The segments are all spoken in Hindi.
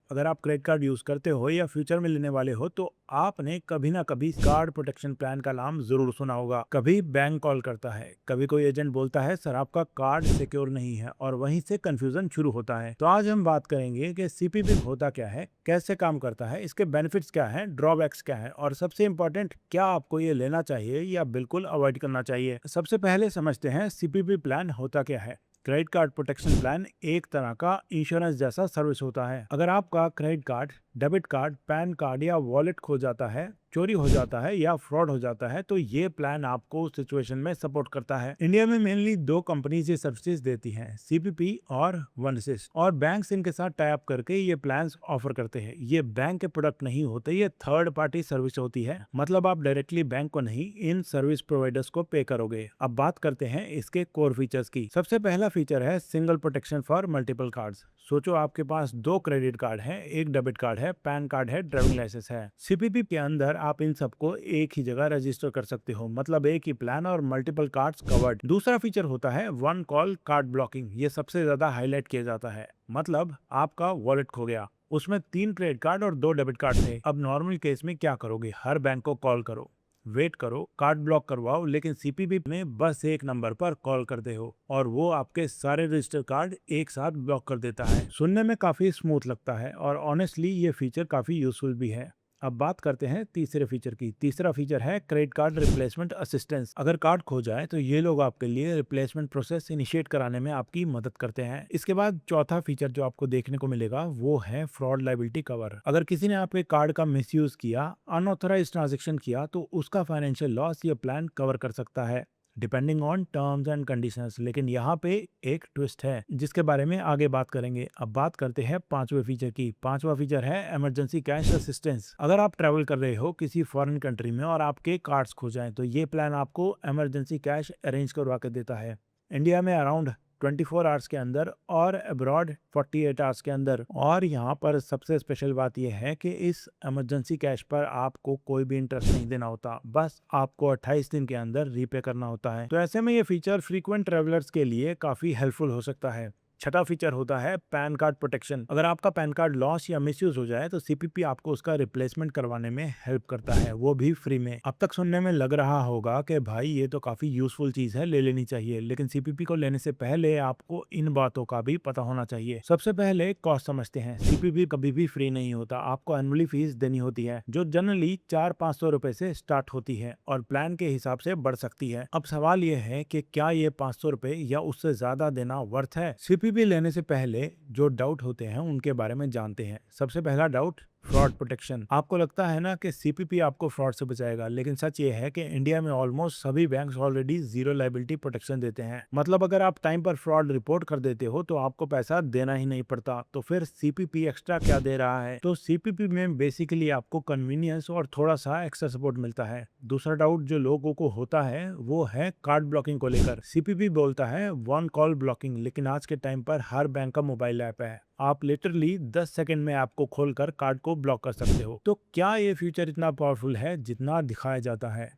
अगर आप क्रेडिट कार्ड यूज करते हो या फ्यूचर में लेने वाले हो तो आपने कभी ना कभी कार्ड प्रोटेक्शन प्लान का नाम जरूर सुना होगा। कभी बैंक कॉल करता है, कभी कोई एजेंट बोलता है सर आपका कार्ड सिक्योर नहीं है, और वहीं से कंफ्यूजन शुरू होता है। तो आज हम बात करेंगे कि सीपीपी होता क्या है, कैसे काम करता है, इसके बेनिफिट्स क्या है, ड्रॉबैक्स क्या है, और सबसे इम्पोर्टेंट क्या आपको ये लेना चाहिए या बिल्कुल अवॉइड करना चाहिए। सबसे पहले समझते हैं सीपीपी प्लान होता क्या है। क्रेडिट कार्ड प्रोटेक्शन प्लान एक तरह का इंश्योरेंस जैसा सर्विस होता है। अगर आपका credit card, debit card, pan card या वॉलेट खो जाता है, चोरी हो जाता है या फ्रॉड हो जाता है, तो ये प्लान आपको उस सिचुएशन में सपोर्ट करता है। इंडिया में मेनली दो कंपनीज ये सर्विसेज देती हैं, सीपीपी और वनसिस, और बैंक्स इनके साथ टाई अप करके ये प्लान्स ऑफर करते हैं। ये बैंक के प्रोडक्ट नहीं होते, ये थर्ड पार्टी सर्विस होती है। मतलब आप डायरेक्टली बैंक को नहीं, इन सर्विस प्रोवाइडर्स को पे करोगे। अब बात करते हैं इसके कोर फीचर्स की। सबसे पहला फीचर है single protection for multiple cards. सोचो आपके पास दो क्रेडिट कार्ड है, एक डेबिट कार्ड है, पैन कार्ड है, ड्राइविंग लाइसेंस है। सीपीपी के अंदर आप इन सबको एक ही जगह रजिस्टर कर सकते हो, मतलब एक ही प्लान और मल्टीपल कार्ड्स कवर्ड। दूसरा फीचर होता है वन कॉल कार्ड ब्लॉकिंग। ये सबसे ज्यादा हाईलाइट किया जाता है। मतलब आपका वॉलेट खो गया, उसमें 3 क्रेडिट कार्ड और 2 डेबिट कार्ड थे। अब नॉर्मल केस में क्या करोगे, हर बैंक को कॉल करो, वेट करो, कार्ड ब्लॉक करवाओ, लेकिन सीपीपी में बस एक नंबर पर कॉल करते हो और वो आपके सारे रजिस्टर कार्ड एक साथ ब्लॉक कर देता है। सुनने में काफी स्मूथ लगता है और ऑनेस्टली ये फीचर काफी यूजफुल भी है। अब बात करते हैं तीसरे फीचर की। तीसरा फीचर है क्रेडिट कार्ड रिप्लेसमेंट असिस्टेंस। अगर कार्ड खो जाए तो ये लोग आपके लिए रिप्लेसमेंट प्रोसेस इनिशिएट कराने में आपकी मदद करते हैं। इसके बाद चौथा फीचर जो आपको देखने को मिलेगा वो है फ्रॉड लायबिलिटी कवर। अगर किसी ने आपके कार्ड का मिसयूज किया, अनऑथराइज्ड ट्रांजेक्शन किया, तो उसका फाइनेंशियल लॉस ये प्लान कवर कर सकता है, depending on terms and conditions. लेकिन यहाँ पे एक ट्विस्ट है जिसके बारे में आगे बात करेंगे। अब बात करते हैं पांचवे फीचर की। पांचवा फीचर है इमरजेंसी कैश असिस्टेंस। अगर आप ट्रैवल कर रहे हो किसी फॉरेन कंट्री में और आपके कार्ड्स खो जाएं, तो ये प्लान आपको इमरजेंसी कैश अरेंज करवा के देता है। इंडिया में अराउंड 24 आवर्स के अंदर और अब्रॉड 48 आवर्स के अंदर। और यहाँ पर सबसे स्पेशल बात यह है कि इस इमरजेंसी कैश पर आपको कोई भी इंटरेस्ट नहीं देना होता, बस आपको 28 दिन के अंदर रीपे करना होता है। तो ऐसे में ये फीचर फ्रीक्वेंट ट्रेवलर्स के लिए काफी हेल्पफुल हो सकता है। छठा फीचर होता है पैन कार्ड प्रोटेक्शन। अगर आपका पैन कार्ड लॉस या मिसयूज हो जाए तो सीपीपी आपको उसका रिप्लेसमेंट करवाने में हेल्प करता है, वो भी फ्री में। अब तक सुनने में लग रहा होगा कि भाई ये तो काफी यूजफुल चीज है, ले लेनी चाहिए, लेकिन सीपीपी को लेने से पहले आपको इन बातों का भी पता होना चाहिए। सबसे पहले कॉस्ट समझते हैं। सीपीपी कभी भी फ्री नहीं होता, आपको एनुअली फीस देनी होती है जो जनरली 400-500 रुपए से स्टार्ट होती है और प्लान के हिसाब से बढ़ सकती है। अब सवाल ये है कि क्या ये 500 रुपए या उससे ज्यादा देना वर्थ है। सीपीपी लेने से पहले जो डाउट होते हैं उनके बारे में जानते हैं। सबसे पहला डाउट, फ्रॉड प्रोटेक्शन। आपको लगता है ना कि सीपीपी आपको फ्रॉड से बचाएगा, लेकिन सच ये है कि इंडिया में ऑलमोस्ट सभी banks already zero liability protection देते हैं। मतलब अगर आप टाइम पर फ्रॉड रिपोर्ट कर देते हो तो आपको पैसा देना ही नहीं पड़ता। तो फिर सीपीपी एक्स्ट्रा क्या दे रहा है? तो सीपीपी में बेसिकली आपको कन्वीनियंस और थोड़ा सा एक्स्ट्रा सपोर्ट मिलता है। दूसरा डाउट जो लोगों को होता है वो है कार्ड ब्लॉकिंग को लेकर। सीपीपी बोलता है वन कॉल ब्लॉकिंग, लेकिन आज के टाइम पर हर बैंक का मोबाइल ऐप है, आप लिटरली 10 सेकंड में ऐप को खोलकर कार्ड को ब्लॉक कर सकते हो। तो क्या ये फीचर इतना पावरफुल है जितना दिखाया जाता है?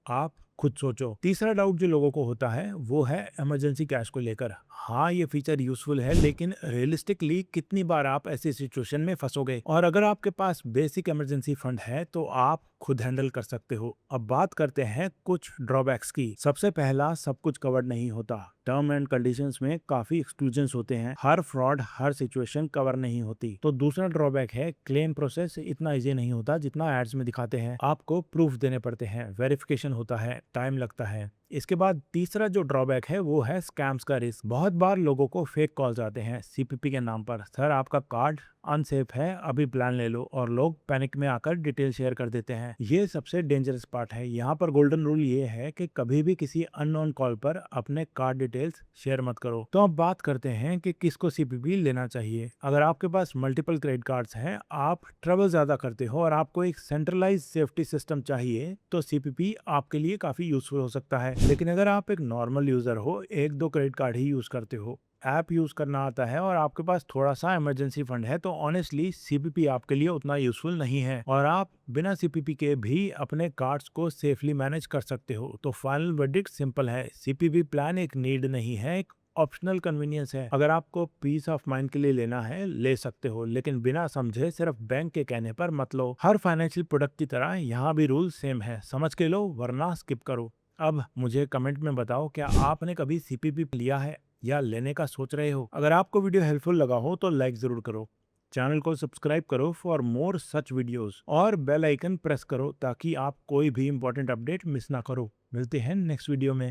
आप खुद सोचो। तीसरा डाउट जो लोगों को होता है वो है इमरजेंसी कैश को लेकर। हाँ, ये फीचर यूजफुल है, लेकिन रियलिस्टिकली कितनी बार आप ऐसी सिचुएशन में फंसोगे? और अगर आपके पास बेसिक इमरजेंसी फंड है तो आप खुद हैंडल कर सकते हो। अब बात करते हैं कुछ ड्रॉबैक्स की। सबसे पहला, सब कुछ कवर्ड नहीं होता। टर्म एंड कंडीशंस में काफी एक्सक्लूजन्स होते हैं, हर फ्रॉड हर सिचुएशन कवर नहीं होती। तो दूसरा ड्रॉबैक है क्लेम प्रोसेस इतना इजी नहीं होता जितना एड्स में दिखाते हैं। आपको प्रूफ देने पड़ते हैं, वेरिफिकेशन होता है, टाइम लगता है। इसके बाद तीसरा जो ड्रॉबैक है वो है स्कैम्स का रिस्क। बहुत बार लोगों को फेक कॉल्स आते हैं सीपीपी के नाम पर, सर आपका कार्ड अनसेफ है, अभी प्लान ले लो, और लोग पैनिक में आकर डिटेल शेयर कर देते हैं। ये सबसे डेंजरस पार्ट है। यहाँ पर गोल्डन रूल ये है कि कभी भी किसी अननोन कॉल पर अपने कार्ड डिटेल्स शेयर मत करो। तो अब बात करते हैं कि किसको सीपीपी लेना चाहिए। अगर आपके पास मल्टीपल क्रेडिट कार्ड्स हैं, आप ट्रेवल ज्यादा करते हो और आपको एक सेंट्रलाइज सेफ्टी सिस्टम चाहिए, तो सीपीपी आपके लिए काफी यूजफुल हो सकता है। लेकिन अगर आप एक नॉर्मल यूजर हो, एक दो क्रेडिट कार्ड ही यूज करते हो, ऐप यूज करना आता है और आपके पास थोड़ा सा इमरजेंसी फंड है, तो ऑनेस्टली सीपीपी आपके लिए उतना यूजफुल नहीं है और आप बिना सीपीपी के भी अपने कार्ड्स को सेफली मैनेज कर सकते हो। तो फाइनल वर्डिक्ट सिंपल है, सीपीपी प्लान एक नीड नहीं है, एक ऑप्शनल कन्वीनियंस है। अगर आपको पीस ऑफ माइंड के लिए लेना है ले सकते हो, लेकिन बिना समझे सिर्फ बैंक के कहने पर मत लो। हर फाइनेंशियल प्रोडक्ट की तरह यहाँ भी रूल सेम है, समझ के लो वरना स्किप करो। अब मुझे कमेंट में बताओ, क्या आपने कभी सीपीपी लिया है या लेने का सोच रहे हो? अगर आपको वीडियो हेल्पफुल लगा हो तो लाइक जरूर करो, चैनल को सब्सक्राइब करो फॉर मोर सच वीडियोस, और बेल आइकन प्रेस करो ताकि आप कोई भी इंपॉर्टेंट अपडेट मिस ना करो। मिलते हैं नेक्स्ट वीडियो में।